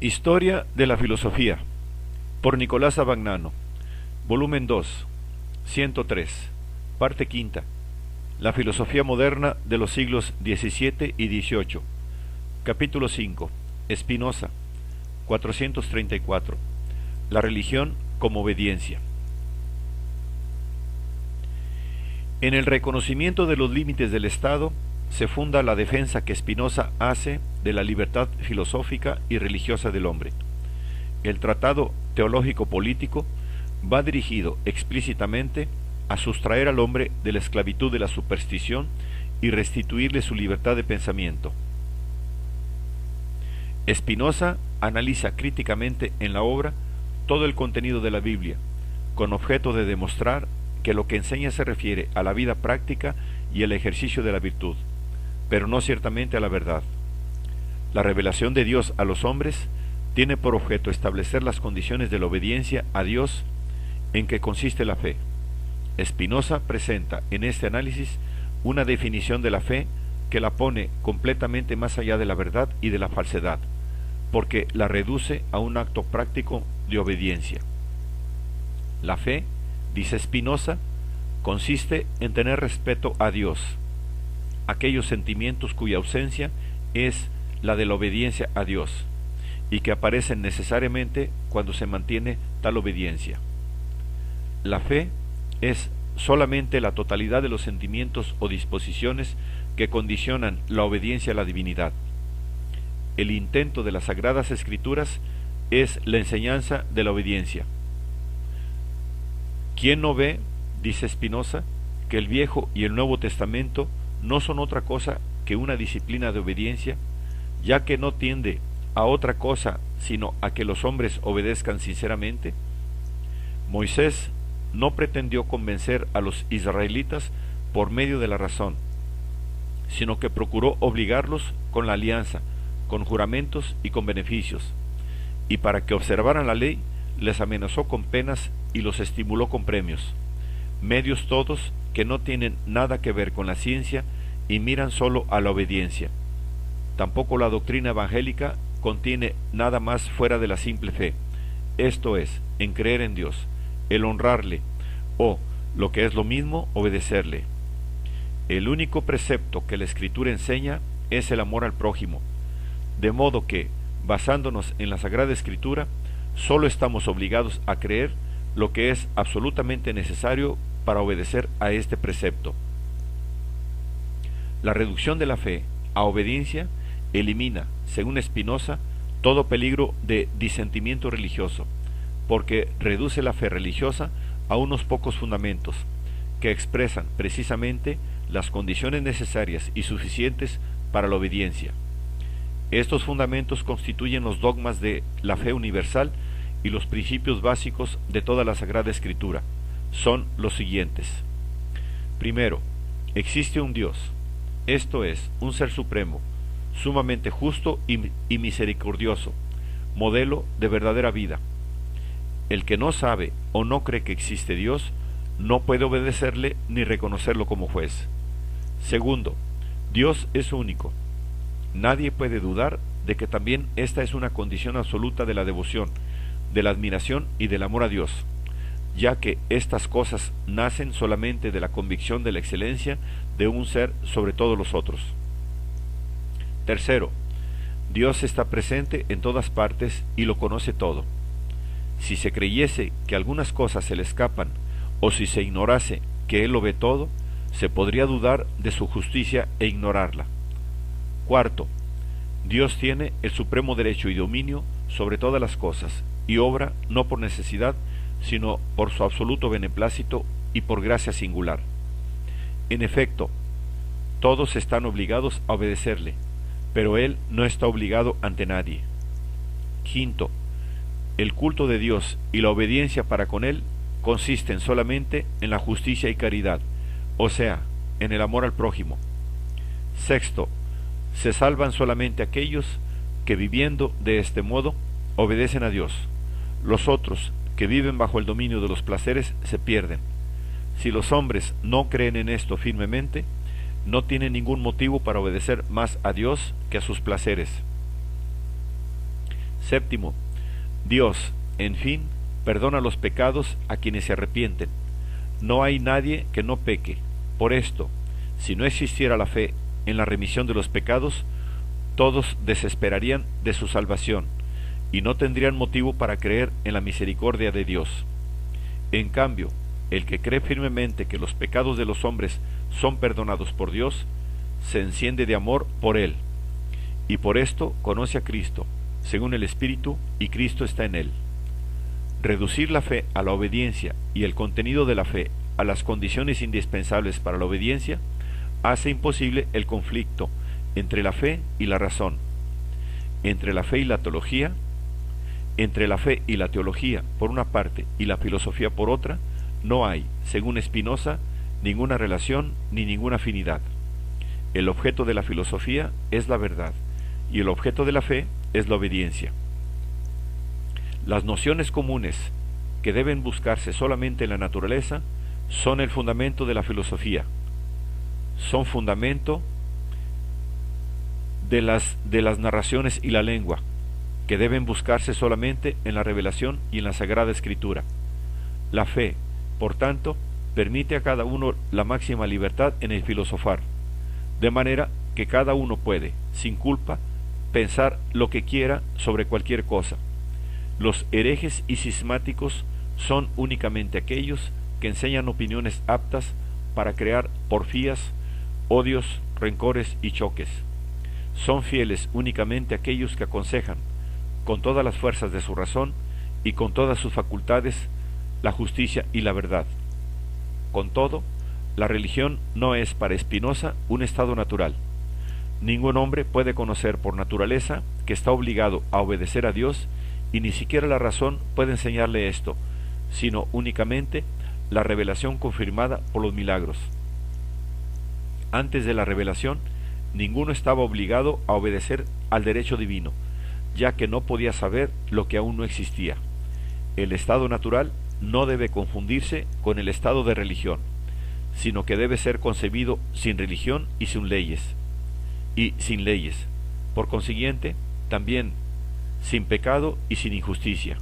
Historia de la filosofía, por Nicolás Abagnano, volumen 2, 103, parte quinta. La filosofía moderna de los siglos XVII y XVIII. Capítulo 5. Spinoza, 434. La religión como obediencia. En el reconocimiento de los límites del Estado se funda la defensa que Spinoza hace de la libertad filosófica y religiosa del hombre. El tratado teológico-político va dirigido explícitamente a sustraer al hombre de la esclavitud de la superstición y restituirle su libertad de pensamiento. Spinoza analiza críticamente en la obra todo el contenido de la Biblia, con objeto de demostrar que lo que enseña se refiere a la vida práctica y el ejercicio de la virtud, pero no ciertamente a la verdad. La revelación de Dios a los hombres tiene por objeto establecer las condiciones de la obediencia a Dios en que consiste la fe. Spinoza presenta en este análisis una definición de la fe que la pone completamente más allá de la verdad y de la falsedad, porque la reduce a un acto práctico de obediencia. La fe, dice Spinoza, consiste en tener respeto a Dios, aquellos sentimientos cuya ausencia es la de la obediencia a Dios, y que aparecen necesariamente cuando se mantiene tal obediencia. La fe es solamente la totalidad de los sentimientos o disposiciones que condicionan la obediencia a la divinidad. El intento de las Sagradas Escrituras es la enseñanza de la obediencia. ¿Quién no ve, dice Spinoza, que el Viejo y el Nuevo Testamento no son otra cosa que una disciplina de obediencia, ya que no tiende a otra cosa sino a que los hombres obedezcan sinceramente? Moisés no pretendió convencer a los israelitas por medio de la razón, sino que procuró obligarlos con la alianza, con juramentos y con beneficios, y para que observaran la ley les amenazó con penas y los estimuló con premios, medios todos que no tienen nada que ver con la ciencia y miran solo a la obediencia. Tampoco la doctrina evangélica contiene nada más fuera de la simple fe, esto es, en creer en Dios, el honrarle, o, lo que es lo mismo, obedecerle. El único precepto que la Escritura enseña es el amor al prójimo, de modo que, basándonos en la Sagrada Escritura, solo estamos obligados a creer lo que es absolutamente necesario para obedecer a este precepto. La reducción de la fe a obediencia elimina, según Spinoza, todo peligro de disentimiento religioso, porque reduce la fe religiosa a unos pocos fundamentos, que expresan precisamente las condiciones necesarias y suficientes para la obediencia. Estos fundamentos constituyen los dogmas de la fe universal y los principios básicos de toda la Sagrada Escritura. Son los siguientes. Primero, existe un Dios, esto es, un ser supremo, sumamente justo y misericordioso, modelo de verdadera vida. El que no sabe o no cree que existe Dios, no puede obedecerle ni reconocerlo como juez. Segundo, Dios es único. Nadie puede dudar de que también esta es una condición absoluta de la devoción, de la admiración y del amor a Dios, ya que estas cosas nacen solamente de la convicción de la excelencia de un ser sobre todos los otros. Tercero, Dios está presente en todas partes y lo conoce todo. Si se creyese que algunas cosas se le escapan, o si se ignorase que Él lo ve todo, se podría dudar de su justicia e ignorarla. Cuarto, Dios tiene el supremo derecho y dominio sobre todas las cosas, y obra no por necesidad, sino por su absoluto beneplácito y por gracia singular. En efecto, todos están obligados a obedecerle, pero Él no está obligado ante nadie. Quinto, el culto de Dios y la obediencia para con Él consisten solamente en la justicia y caridad, o sea, en el amor al prójimo. Sexto, se salvan solamente aquellos que viviendo de este modo obedecen a Dios. Los otros, que viven bajo el dominio de los placeres, se pierden. Si los hombres no creen en esto firmemente, no tienen ningún motivo para obedecer más a Dios que a sus placeres. Séptimo, Dios, en fin, perdona los pecados a quienes se arrepienten. No hay nadie que no peque. Por esto, si no existiera la fe en la remisión de los pecados, todos desesperarían de su salvación y no tendrían motivo para creer en la misericordia de Dios. En cambio, el que cree firmemente que los pecados de los hombres son perdonados por Dios, se enciende de amor por Él, y por esto conoce a Cristo, según el Espíritu, y Cristo está en él. Reducir la fe a la obediencia y el contenido de la fe a las condiciones indispensables para la obediencia hace imposible el conflicto entre la fe y la razón, entre la fe y la teología, entre la fe y la teología por una parte y la filosofía por otra. No hay, según Spinoza, ninguna relación ni ninguna afinidad. El objeto de la filosofía es la verdad y el objeto de la fe es la obediencia. Las nociones comunes que deben buscarse solamente en la naturaleza son el fundamento de la filosofía, son fundamento de las narraciones y la lengua, que deben buscarse solamente en la revelación y en la Sagrada Escritura. La fe, por tanto, permite a cada uno la máxima libertad en el filosofar, de manera que cada uno puede, sin culpa, pensar lo que quiera sobre cualquier cosa. Los herejes y cismáticos son únicamente aquellos que enseñan opiniones aptas para crear porfías, odios, rencores y choques. Son fieles únicamente aquellos que aconsejan, con todas las fuerzas de su razón y con todas sus facultades, la justicia y la verdad. Con todo, la religión no es para Spinoza un estado natural. Ningún hombre puede conocer por naturaleza que está obligado a obedecer a Dios, y ni siquiera la razón puede enseñarle esto, sino únicamente la revelación confirmada por los milagros. Antes de la revelación, ninguno estaba obligado a obedecer al derecho divino, ya que no podía saber lo que aún no existía. El estado natural no debe confundirse con el estado de religión, sino que debe ser concebido sin religión y sin leyes. Por consiguiente, también sin pecado y sin injusticia.